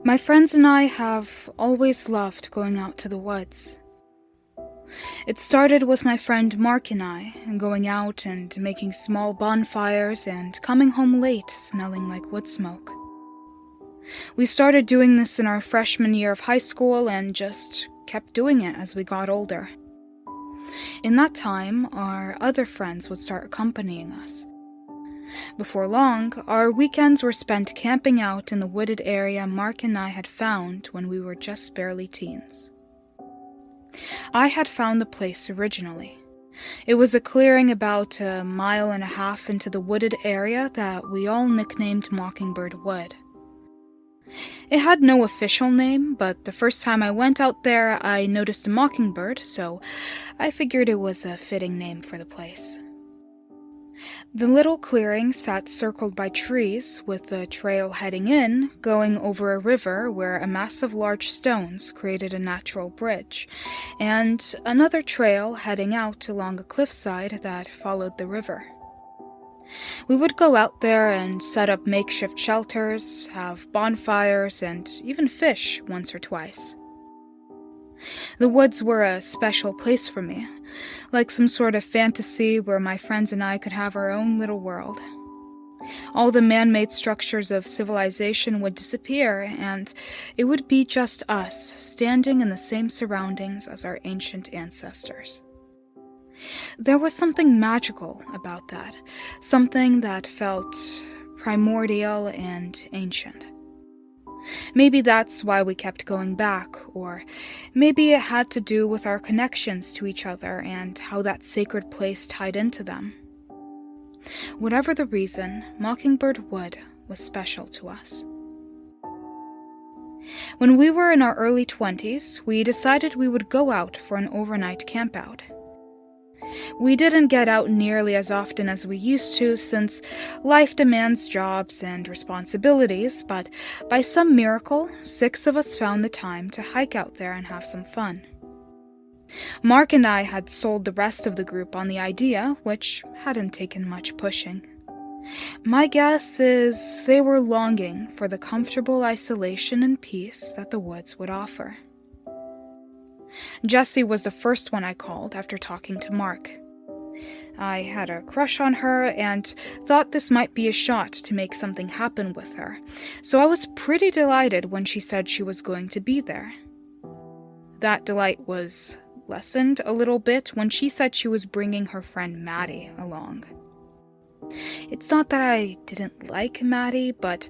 My friends and I have always loved going out to the woods. It started with my friend Mark and I, going out and making small bonfires and coming home late smelling like wood smoke. We started doing this in our freshman year of high school and just kept doing it as we got older. In that time, our other friends would start accompanying us. Before long, our weekends were spent camping out in the wooded area Mark and I had found when we were just barely teens. I had found the place originally. It was a clearing about 1.5 miles into the wooded area that we all nicknamed Mockingbird Wood. It had no official name, but the first time I went out there, I noticed a mockingbird, so I figured it was a fitting name for the place. The little clearing sat circled by trees, with the trail heading in, going over a river where a mass of large stones created a natural bridge, and another trail heading out along a cliffside that followed the river. We would go out there and set up makeshift shelters, have bonfires, and even fish once or twice. The woods were a special place for me, like some sort of fantasy where my friends and I could have our own little world. All the man-made structures of civilization would disappear, and it would be just us, standing in the same surroundings as our ancient ancestors. There was something magical about that, something that felt primordial and ancient. Maybe that's why we kept going back, or maybe it had to do with our connections to each other and how that sacred place tied into them. Whatever the reason, Mockingbird Wood was special to us. When we were in our early 20s, we decided we would go out for an overnight campout. We didn't get out nearly as often as we used to since life demands jobs and responsibilities, but by some miracle, 6 of us found the time to hike out there and have some fun. Mark and I had sold the rest of the group on the idea, which hadn't taken much pushing. My guess is they were longing for the comfortable isolation and peace that the woods would offer. Jessie was the first one I called after talking to Mark. I had a crush on her and thought this might be a shot to make something happen with her, so I was pretty delighted when she said she was going to be there. That delight was lessened a little bit when she said she was bringing her friend Maddie along. It's not that I didn't like Maddie, but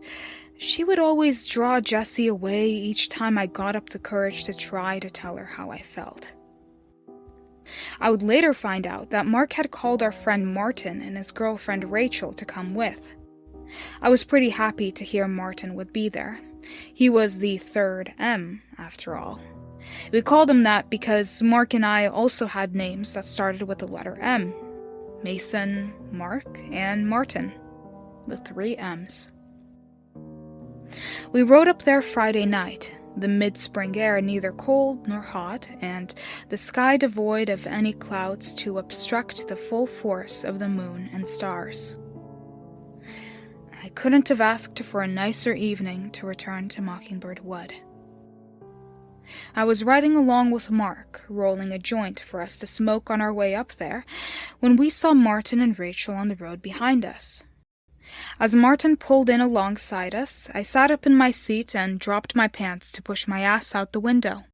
she would always draw Jessie away each time I got up the courage to try to tell her how I felt. I would later find out that Mark had called our friend Martin and his girlfriend Rachel to come with. I was pretty happy to hear Martin would be there. He was the third M, after all. We called him that because Mark and I also had names that started with the letter M. Mason, Mark, and Martin. The 3 M's. We rode up there Friday night, the mid-spring air neither cold nor hot, and the sky devoid of any clouds to obstruct the full force of the moon and stars. I couldn't have asked for a nicer evening to return to Mockingbird Wood. I was riding along with Mark, rolling a joint for us to smoke on our way up there, when we saw Martin and Rachel on the road behind us. As Martin pulled in alongside us, I sat up in my seat and dropped my pants to push my ass out the window.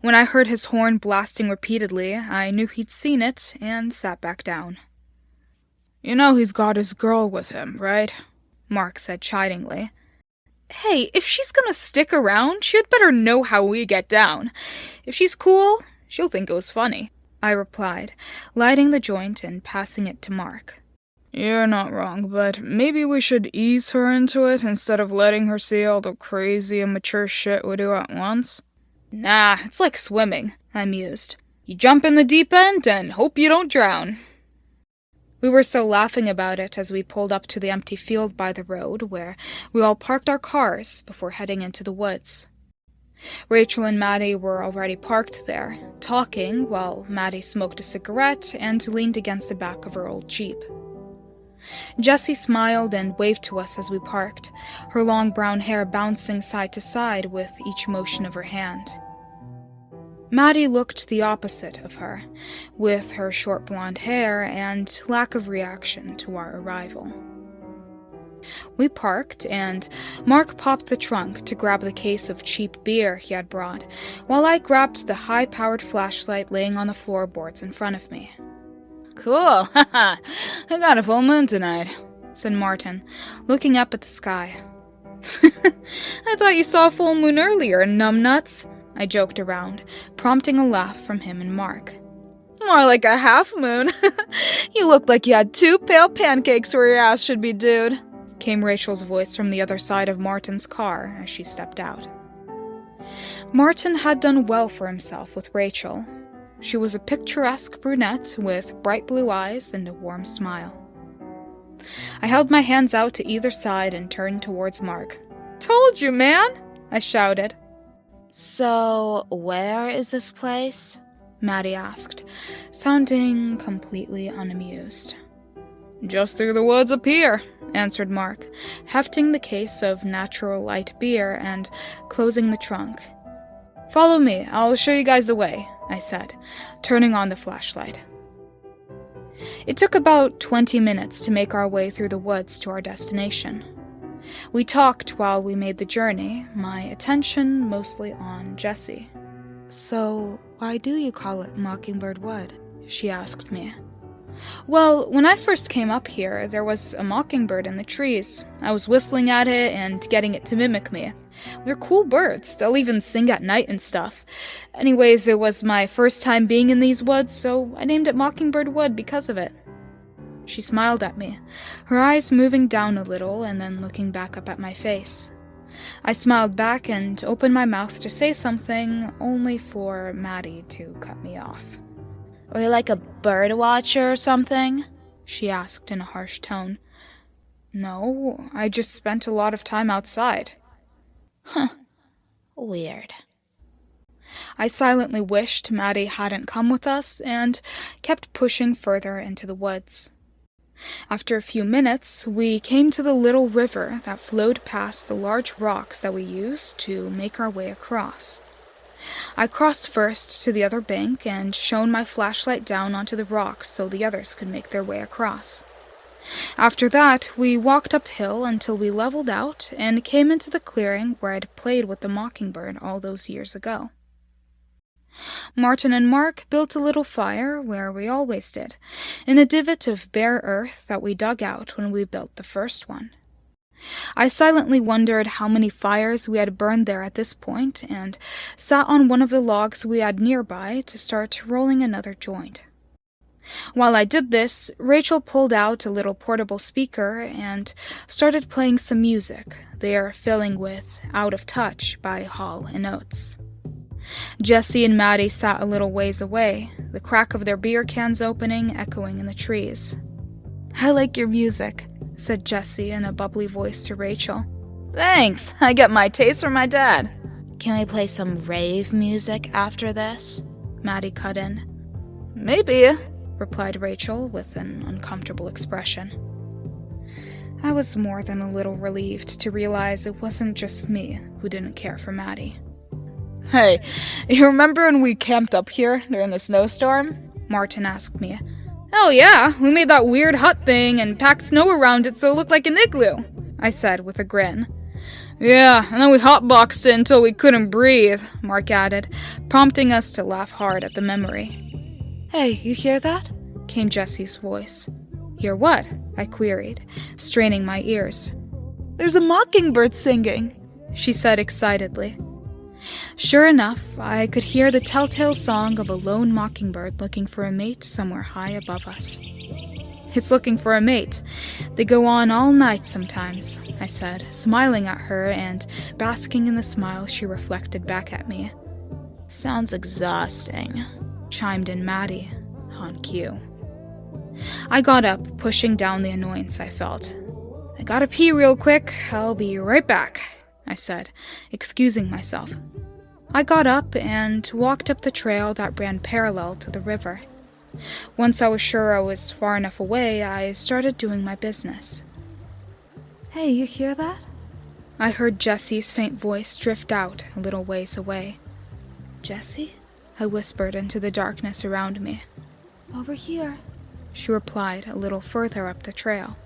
When I heard his horn blasting repeatedly, I knew he'd seen it and sat back down. "You know he's got his girl with him, right?" Mark said chidingly. "Hey, if she's gonna stick around, she'd better know how we get down. If she's cool, she'll think it was funny," I replied, lighting the joint and passing it to Mark. "You're not wrong, but maybe we should ease her into it instead of letting her see all the crazy, immature shit we do at once." "Nah, it's like swimming," I mused. "You jump in the deep end and hope you don't drown." We were still laughing about it as we pulled up to the empty field by the road, where we all parked our cars before heading into the woods. Rachel and Maddie were already parked there, talking while Maddie smoked a cigarette and leaned against the back of her old Jeep. Jessie smiled and waved to us as we parked, her long brown hair bouncing side to side with each motion of her hand. Maddie looked the opposite of her, with her short blonde hair and lack of reaction to our arrival. We parked, and Mark popped the trunk to grab the case of cheap beer he had brought, while I grabbed the high-powered flashlight laying on the floorboards in front of me. "Cool, haha, I got a full moon tonight," said Martin, looking up at the sky. "I thought you saw a full moon earlier, numbnuts," I joked around, prompting a laugh from him and Mark. "More like a half moon. You looked like you had 2 pale pancakes where your ass should be, dude," came Rachel's voice from the other side of Martin's car as she stepped out. Martin had done well for himself with Rachel. She was a picturesque brunette with bright blue eyes and a warm smile. I held my hands out to either side and turned towards Mark. "Told you, man!" I shouted. "So, where is this place?" Maddie asked, sounding completely unamused. "Just through the woods up here," answered Mark, hefting the case of natural light beer and closing the trunk. "Follow me, I'll show you guys the way," I said, turning on the flashlight. It took about 20 minutes to make our way through the woods to our destination. We talked while we made the journey, my attention mostly on Jessie. "So, why do you call it Mockingbird Wood?" she asked me. "Well, when I first came up here, there was a mockingbird in the trees. I was whistling at it and getting it to mimic me. They're cool birds. They'll even sing at night and stuff. Anyways, it was my first time being in these woods, so I named it Mockingbird Wood because of it." She smiled at me, her eyes moving down a little and then looking back up at my face. I smiled back and opened my mouth to say something, only for Maddie to cut me off. "Are you like a bird watcher or something?" she asked in a harsh tone. "No, I just spent a lot of time outside." "Huh. Weird." I silently wished Maddie hadn't come with us and kept pushing further into the woods. After a few minutes, we came to the little river that flowed past the large rocks that we used to make our way across. I crossed first to the other bank and shone my flashlight down onto the rocks so the others could make their way across. After that, we walked uphill until we leveled out and came into the clearing where I'd played with the mockingbird all those years ago. Martin and Mark built a little fire where we always did, in a divot of bare earth that we dug out when we built the first one. I silently wondered how many fires we had burned there at this point, and sat on one of the logs we had nearby to start rolling another joint. While I did this, Rachel pulled out a little portable speaker and started playing some music, the air filling with Out of Touch by Hall & Oates. Jessie and Maddie sat a little ways away, the crack of their beer cans opening echoing in the trees. "I like your music," said Jessie in a bubbly voice to Rachel. "Thanks, I get my taste from my dad." "Can we play some rave music after this?" Maddie cut in. "Maybe," replied Rachel with an uncomfortable expression. I was more than a little relieved to realize it wasn't just me who didn't care for Maddie. "Hey, you remember when we camped up here during the snowstorm?" Martin asked me. "Hell yeah, we made that weird hut thing and packed snow around it so it looked like an igloo," I said with a grin. "Yeah, and then we hotboxed it until we couldn't breathe," Mark added, prompting us to laugh hard at the memory. "Hey, you hear that?" came Jessie's voice. "Hear what?" I queried, straining my ears. "There's a mockingbird singing," she said excitedly. Sure enough, I could hear the telltale song of a lone mockingbird looking for a mate somewhere high above us. "It's looking for a mate. They go on all night sometimes," I said, smiling at her and basking in the smile she reflected back at me. "Sounds exhausting," chimed in Maddie, on cue. I got up, pushing down the annoyance I felt. "I gotta pee real quick. I'll be right back," I said, excusing myself. I got up and walked up the trail that ran parallel to the river. Once I was sure I was far enough away, I started doing my business. Hey, you hear that? I heard Jessie's faint voice drift out a little ways away. Jessie? I whispered into the darkness around me. Over here. She replied a little further up the trail.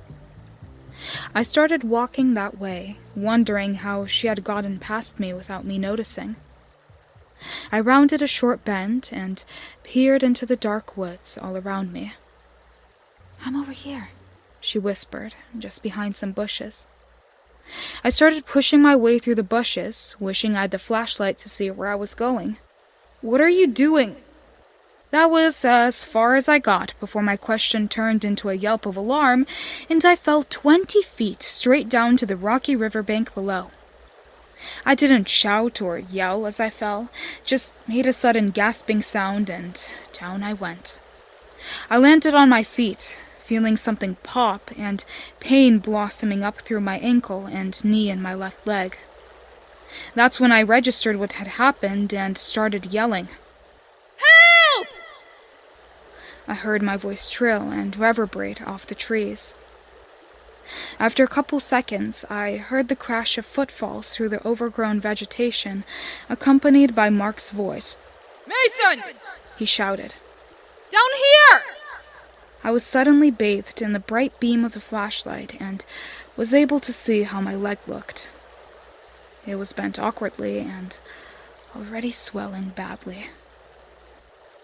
I started walking that way, wondering how she had gotten past me without me noticing. I rounded a short bend and peered into the dark woods all around me. I'm over here, she whispered, just behind some bushes. I started pushing my way through the bushes, wishing I had the flashlight to see where I was going. What are you doing? That was as far as I got before my question turned into a yelp of alarm, and I fell 20 feet straight down to the rocky riverbank below. I didn't shout or yell as I fell, just made a sudden gasping sound, and down I went. I landed on my feet, feeling something pop and pain blossoming up through my ankle and knee and my left leg. That's when I registered what had happened and started yelling. Help! I heard my voice trill and reverberate off the trees. After a couple seconds, I heard the crash of footfalls through the overgrown vegetation, accompanied by Mark's voice. Mason! He shouted. Down here! I was suddenly bathed in the bright beam of the flashlight and was able to see how my leg looked. It was bent awkwardly and already swelling badly.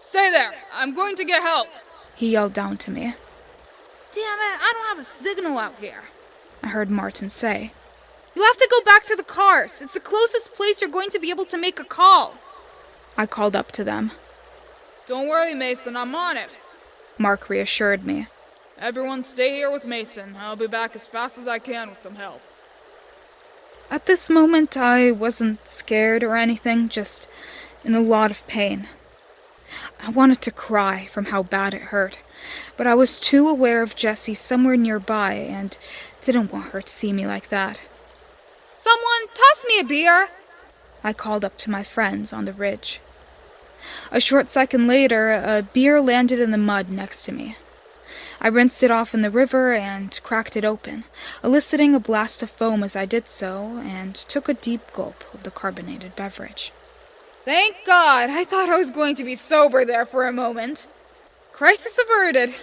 Stay there! I'm going to get help! He yelled down to me. Damn it, I don't have a signal out here, I heard Martin say. You'll have to go back to the cars. It's the closest place you're going to be able to make a call. I called up to them. Don't worry, Mason, I'm on it. Mark reassured me. Everyone stay here with Mason. I'll be back as fast as I can with some help. At this moment, I wasn't scared or anything, just in a lot of pain. I wanted to cry from how bad it hurt, but I was too aware of Jessie somewhere nearby and didn't want her to see me like that. Someone toss me a beer! I called up to my friends on the ridge. A short second later, a beer landed in the mud next to me. I rinsed it off in the river and cracked it open, eliciting a blast of foam as I did so, and took a deep gulp of the carbonated beverage. Thank God! I thought I was going to be sober there for a moment. Crisis averted!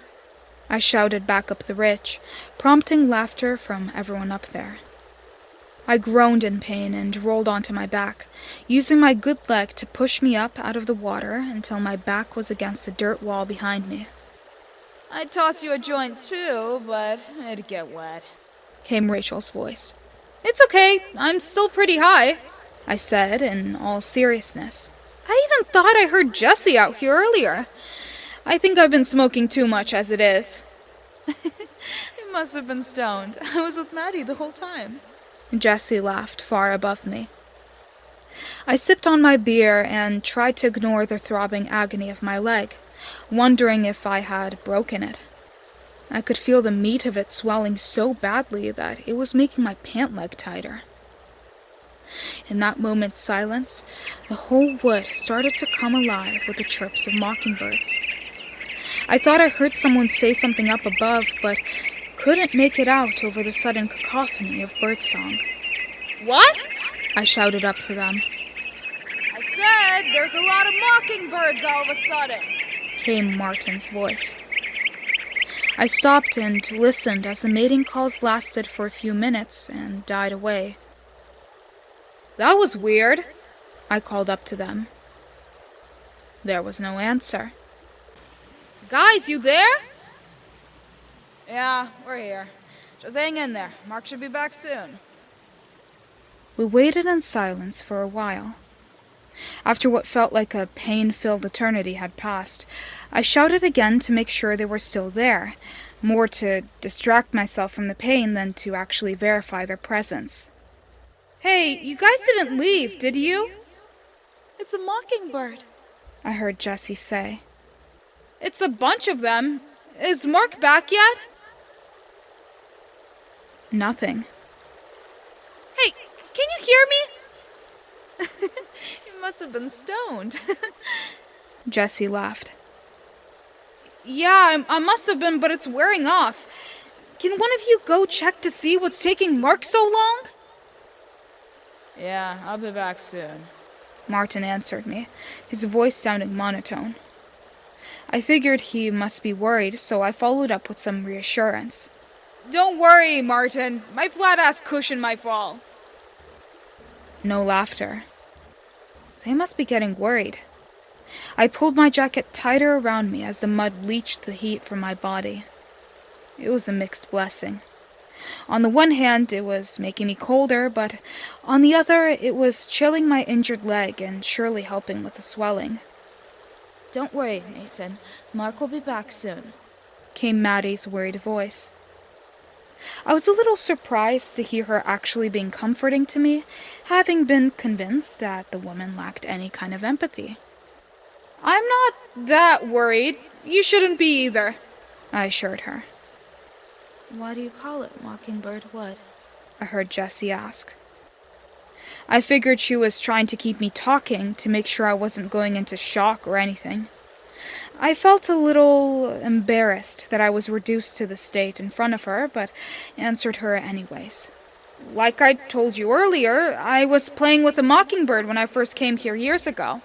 I shouted back up the ridge, prompting laughter from everyone up there. I groaned in pain and rolled onto my back, using my good leg to push me up out of the water until my back was against a dirt wall behind me. I'd toss you a joint too, but it'd get wet, came Rachel's voice. It's okay, I'm still pretty high, I said in all seriousness. I even thought I heard Jessie out here earlier. I think I've been smoking too much as it is. You must have been stoned. I was with Maddie the whole time. Jessie laughed far above me. I sipped on my beer and tried to ignore the throbbing agony of my leg, wondering if I had broken it. I could feel the meat of it swelling so badly that it was making my pant leg tighter. In that moment's silence, the whole wood started to come alive with the chirps of mockingbirds. I thought I heard someone say something up above, but couldn't make it out over the sudden cacophony of birdsong. What? I shouted up to them. I said there's a lot of mockingbirds all of a sudden, came Martin's voice. I stopped and listened as the mating calls lasted for a few minutes and died away. That was weird, I called up to them. There was no answer. Guys, you there? Yeah, we're here. Just hang in there. Mark should be back soon. We waited in silence for a while. After what felt like a pain-filled eternity had passed, I shouted again to make sure they were still there, more to distract myself from the pain than to actually verify their presence. Hey, you guys didn't leave, did you? It's a mockingbird, I heard Jessie say. It's a bunch of them. Is Mark back yet? Nothing. Hey, can you hear me? You must have been stoned. Jessie laughed. Yeah, I must have been, but it's wearing off. Can one of you go check to see what's taking Mark so long? Yeah, I'll be back soon, Martin answered me, his voice sounding monotone. I figured he must be worried, so I followed up with some reassurance. Don't worry, Martin. My flat ass cushioned my fall. No laughter. They must be getting worried. I pulled my jacket tighter around me as the mud leached the heat from my body. It was a mixed blessing. On the one hand, it was making me colder, but on the other, it was chilling my injured leg and surely helping with the swelling. Don't worry, Mason. Mark will be back soon, came Maddie's worried voice. I was a little surprised to hear her actually being comforting to me, having been convinced that the woman lacked any kind of empathy. I'm not that worried. You shouldn't be either, I assured her. Why do you call it Mockingbird Wood? I heard Jessie ask. I figured she was trying to keep me talking to make sure I wasn't going into shock or anything. I felt a little embarrassed that I was reduced to the state in front of her, but answered her anyways. Like I told you earlier, I was playing with a mockingbird when I first came here years ago.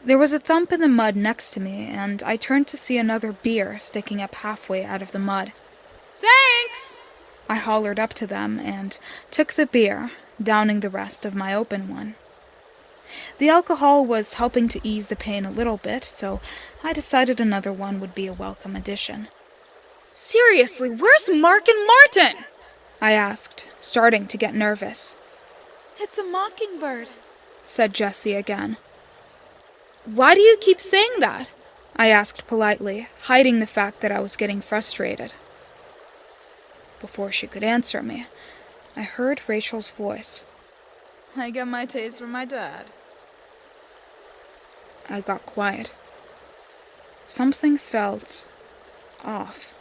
There was a thump in the mud next to me, and I turned to see another beer sticking up halfway out of the mud. Thanks! I hollered up to them and took the beer, downing the rest of my open one. The alcohol was helping to ease the pain a little bit, so I decided another one would be a welcome addition. Seriously, where's Mark and Martin? I asked, starting to get nervous. It's a mockingbird, said Jessie again. Why do you keep saying that? I asked politely, hiding the fact that I was getting frustrated. Before she could answer me, I heard Rachel's voice. I get my taste from my dad. I got quiet. Something felt off.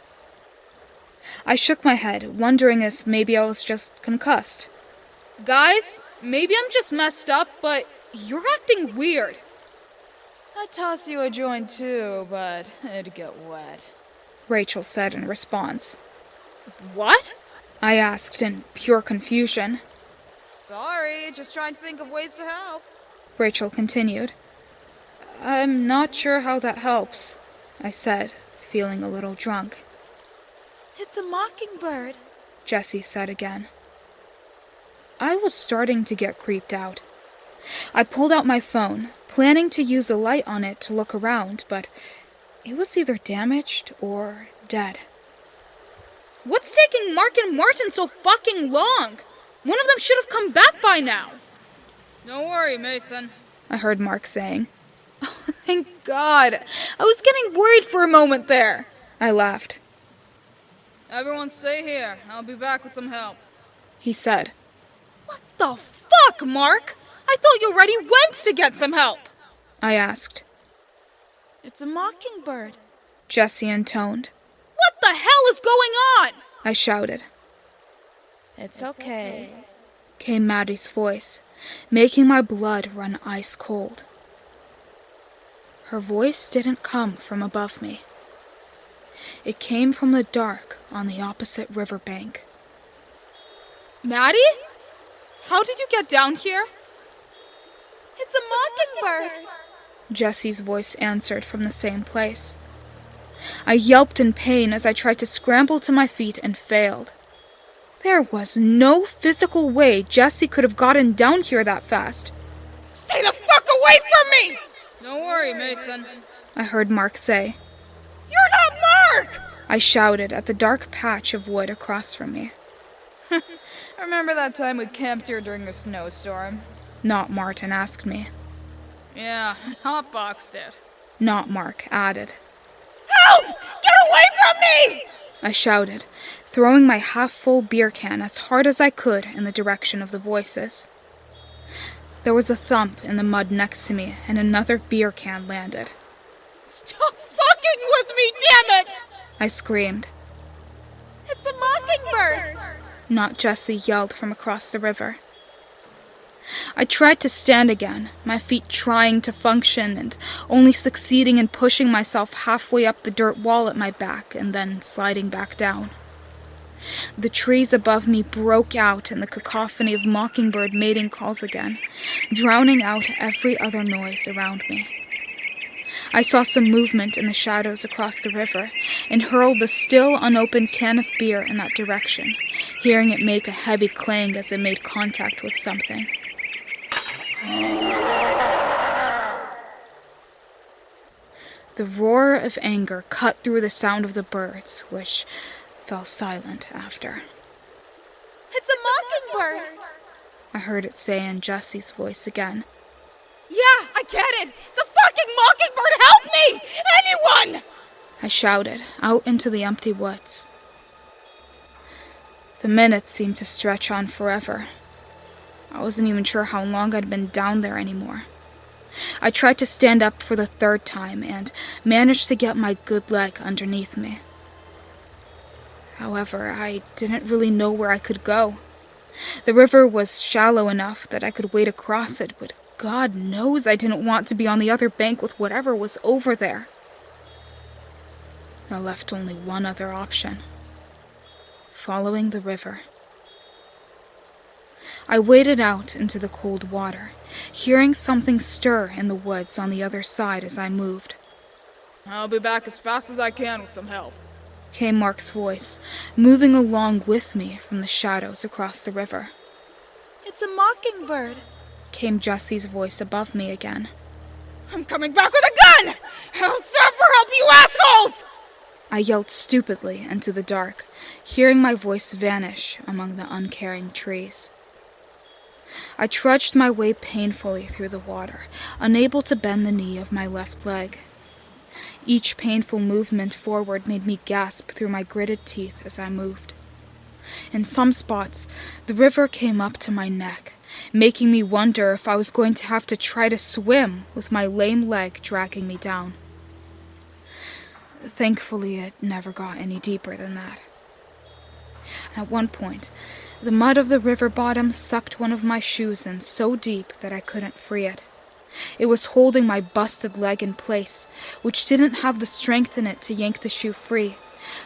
I shook my head, wondering if maybe I was just concussed. Guys, maybe I'm just messed up, but you're acting weird. I'd toss you a joint too, but it'd get wet, Rachel said in response. What? I asked in pure confusion. Sorry, just trying to think of ways to help, Rachel continued. I'm not sure how that helps, I said, feeling a little drunk. It's a mockingbird, Jessie said again. I was starting to get creeped out. I pulled out my phone, planning to use a light on it to look around, but it was either damaged or dead. What's taking Mark and Martin so fucking long? One of them should have come back by now. Don't worry, Mason, I heard Mark saying. Oh, thank God. I was getting worried for a moment there. I laughed. Everyone stay here. I'll be back with some help, he said. What the fuck, Mark? I thought you already went to get some help. I asked. It's a mockingbird, Jessie intoned. What the hell is going on? I shouted. It's okay, came Maddie's voice, making my blood run ice cold. Her voice didn't come from above me. It came from the dark on the opposite riverbank. Maddie? How did you get down here? It's a mockingbird, Jessie's voice answered from the same place. I yelped in pain as I tried to scramble to my feet and failed. There was no physical way Jessie could have gotten down here that fast. Stay the fuck away from me! Don't worry, Mason, I heard Mark say. You're not Mark! I shouted at the dark patch of wood across from me. Remember that time we camped here during a snowstorm? Not Martin asked me. Yeah, hotboxed it. Not Mark added. Help! Get away from me! I shouted, throwing my half-full beer can as hard as I could in the direction of the voices. There was a thump in the mud next to me, and another beer can landed. Stop fucking with me, damn it! I screamed. It's a mockingbird, Not Jessie yelled from across the river. I tried to stand again, my feet trying to function and only succeeding in pushing myself halfway up the dirt wall at my back and then sliding back down. The trees above me broke out in the cacophony of mockingbird mating calls again, drowning out every other noise around me. I saw some movement in the shadows across the river and hurled the still unopened can of beer in that direction, hearing it make a heavy clang as it made contact with something. The roar of anger cut through the sound of the birds, which fell silent after. It's a mockingbird! I heard it say in Jesse's voice again. Yeah, I get it! It's a fucking mockingbird! Help me! Anyone! I shouted, out into the empty woods. The minutes seemed to stretch on forever. I wasn't even sure how long I'd been down there anymore. I tried to stand up for the third time and managed to get my good leg underneath me. However, I didn't really know where I could go. The river was shallow enough that I could wade across it, but God knows I didn't want to be on the other bank with whatever was over there. I left only one other option: following the river. I waded out into the cold water, hearing something stir in the woods on the other side as I moved. I'll be back as fast as I can with some help, came Mark's voice, moving along with me from the shadows across the river. It's a mockingbird, came Jesse's voice above me again. I'm coming back with a gun! I'll serve for help, you assholes! I yelled stupidly into the dark, hearing my voice vanish among the uncaring trees. I trudged my way painfully through the water, unable to bend the knee of my left leg. Each painful movement forward made me gasp through my gritted teeth as I moved. In some spots, the river came up to my neck, making me wonder if I was going to have to try to swim with my lame leg dragging me down. Thankfully, it never got any deeper than that. At one point, the mud of the river bottom sucked one of my shoes in so deep that I couldn't free it. It was holding my busted leg in place, which didn't have the strength in it to yank the shoe free,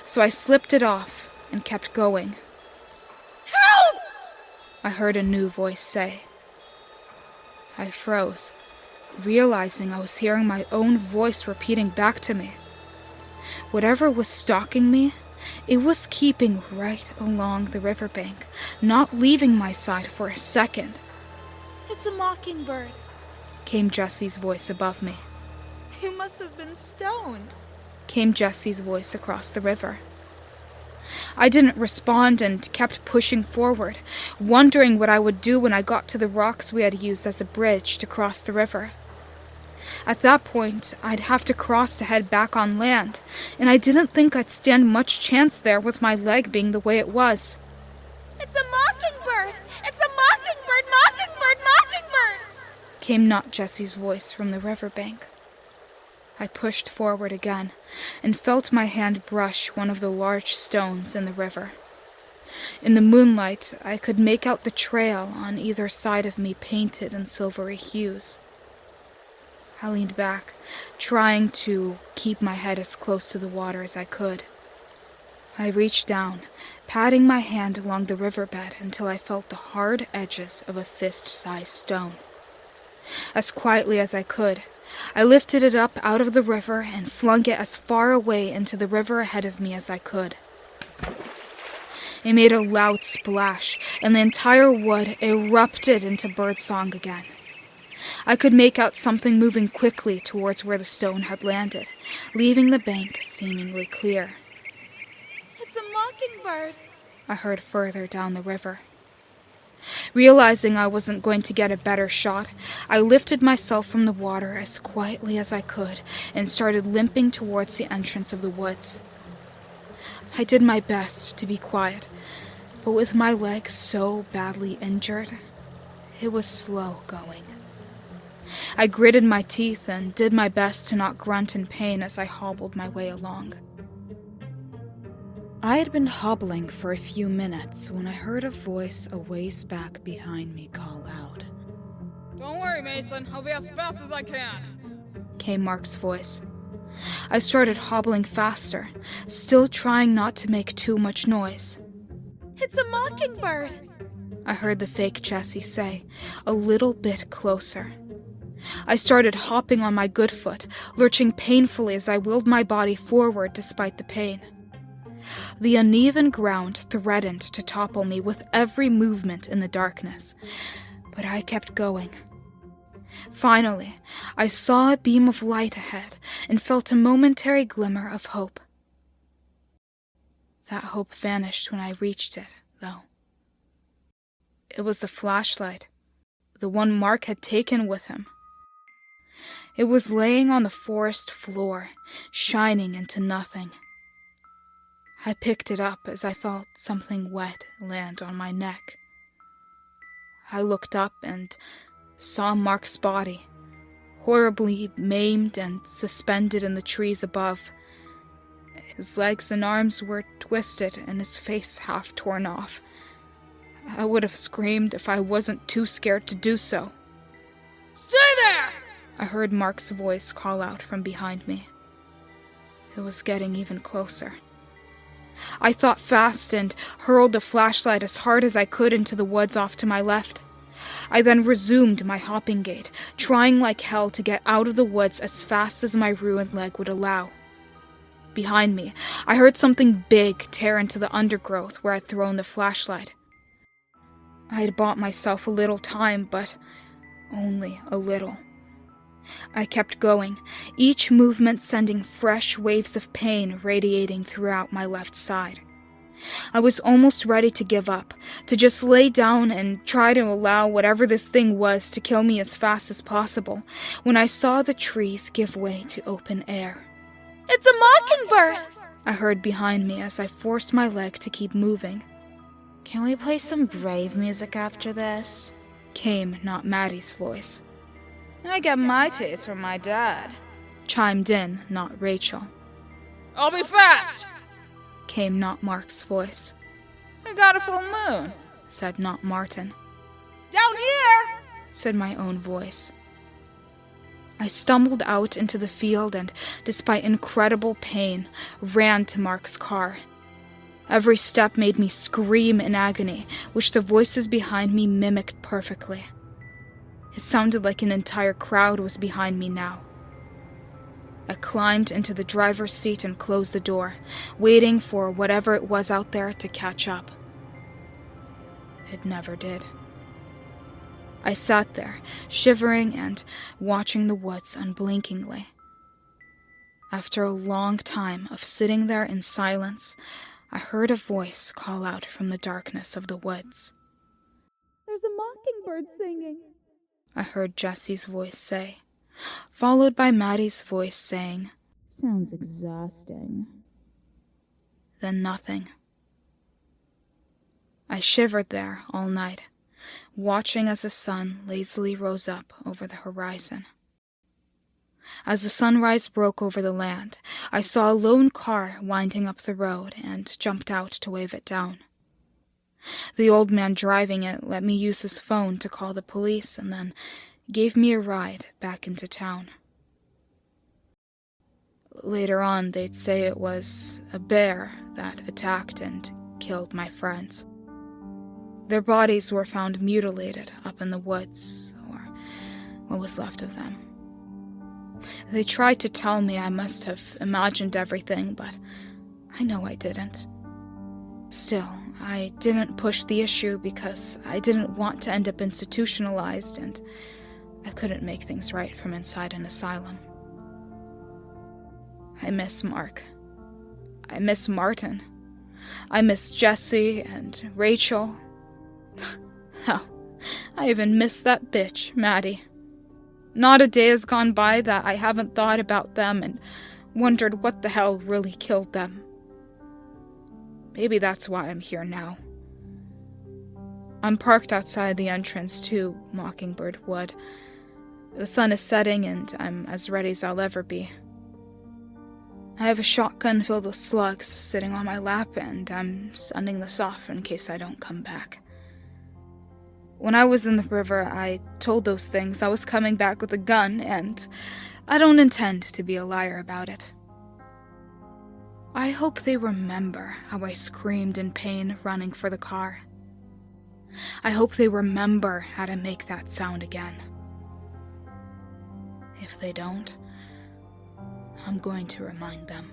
so I slipped it off and kept going. Help! I heard a new voice say. I froze, realizing I was hearing my own voice repeating back to me. Whatever was stalking me, it was keeping right along the riverbank, not leaving my side for a second. It's a mockingbird, came Jesse's voice above me. You must have been stoned, came Jesse's voice across the river. I didn't respond and kept pushing forward, wondering what I would do when I got to the rocks we had used as a bridge to cross the river. At that point, I'd have to cross to head back on land, and I didn't think I'd stand much chance there with my leg being the way it was. It's a mockingbird! It's a mockingbird! Mockingbird! Mockingbird! Came not Jesse's voice from the riverbank. I pushed forward again, and felt my hand brush one of the large stones in the river. In the moonlight, I could make out the trail on either side of me painted in silvery hues. I leaned back, trying to keep my head as close to the water as I could. I reached down, patting my hand along the riverbed until I felt the hard edges of a fist-sized stone. As quietly as I could, I lifted it up out of the river and flung it as far away into the river ahead of me as I could. It made a loud splash, and the entire wood erupted into birdsong again. I could make out something moving quickly towards where the stone had landed, leaving the bank seemingly clear. It's a mockingbird, I heard further down the river. Realizing I wasn't going to get a better shot, I lifted myself from the water as quietly as I could and started limping towards the entrance of the woods. I did my best to be quiet, but with my leg so badly injured, it was slow going. I gritted my teeth and did my best to not grunt in pain as I hobbled my way along. I had been hobbling for a few minutes when I heard a voice a ways back behind me call out, Don't worry, Mason. I'll be as fast as I can. Came Mark's voice. I started hobbling faster, still trying not to make too much noise. It's a mockingbird! I heard the fake Jessie say, a little bit closer. I started hopping on my good foot, lurching painfully as I willed my body forward despite the pain. The uneven ground threatened to topple me with every movement in the darkness, but I kept going. Finally, I saw a beam of light ahead and felt a momentary glimmer of hope. That hope vanished when I reached it, though. It was the flashlight, the one Mark had taken with him. It was laying on the forest floor, shining into nothing. I picked it up as I felt something wet land on my neck. I looked up and saw Mark's body, horribly maimed and suspended in the trees above. His legs and arms were twisted and his face half torn off. I would have screamed if I wasn't too scared to do so. Stay there! I heard Mark's voice call out from behind me. It was getting even closer. I thought fast and hurled the flashlight as hard as I could into the woods off to my left. I then resumed my hopping gait, trying like hell to get out of the woods as fast as my ruined leg would allow. Behind me, I heard something big tear into the undergrowth where I'd thrown the flashlight. I had bought myself a little time, but only a little. I kept going, each movement sending fresh waves of pain radiating throughout my left side. I was almost ready to give up, to just lay down and try to allow whatever this thing was to kill me as fast as possible, when I saw the trees give way to open air. It's a mockingbird! I heard behind me as I forced my leg to keep moving. Can we play some brave music after this? Came not Maddie's voice. I get my taste from my dad. Chimed in not Rachel. I'll be fast! Came not Mark's voice. We got a full moon. Said not Martin. Down here! Said my own voice. I stumbled out into the field and, despite incredible pain, ran to Mark's car. Every step made me scream in agony, which the voices behind me mimicked perfectly. It sounded like an entire crowd was behind me now. I climbed into the driver's seat and closed the door, waiting for whatever it was out there to catch up. It never did. I sat there, shivering and watching the woods unblinkingly. After a long time of sitting there in silence, I heard a voice call out from the darkness of the woods. There's a mockingbird singing. I heard Jessie's voice say, followed by Maddie's voice saying, Sounds exhausting. Then nothing. I shivered there all night, watching as the sun lazily rose up over the horizon. As the sunrise broke over the land, I saw a lone car winding up the road and jumped out to wave it down. The old man driving it let me use his phone to call the police and then gave me a ride back into town. Later on, they'd say it was a bear that attacked and killed my friends. Their bodies were found mutilated up in the woods, or what was left of them. They tried to tell me I must have imagined everything, but I know I didn't. Still, I didn't push the issue because I didn't want to end up institutionalized, and I couldn't make things right from inside an asylum. I miss Mark. I miss Martin. I miss Jessie and Rachel. Hell, I even miss that bitch, Maddie. Not a day has gone by that I haven't thought about them and wondered what the hell really killed them. Maybe that's why I'm here now. I'm parked outside the entrance to Mockingbird Wood. The sun is setting and I'm as ready as I'll ever be. I have a shotgun filled with slugs sitting on my lap and I'm sending this off in case I don't come back. When I was in the river, I told those things I was coming back with a gun, and I don't intend to be a liar about it. I hope they remember how I screamed in pain running for the car. I hope they remember how to make that sound again. If they don't, I'm going to remind them.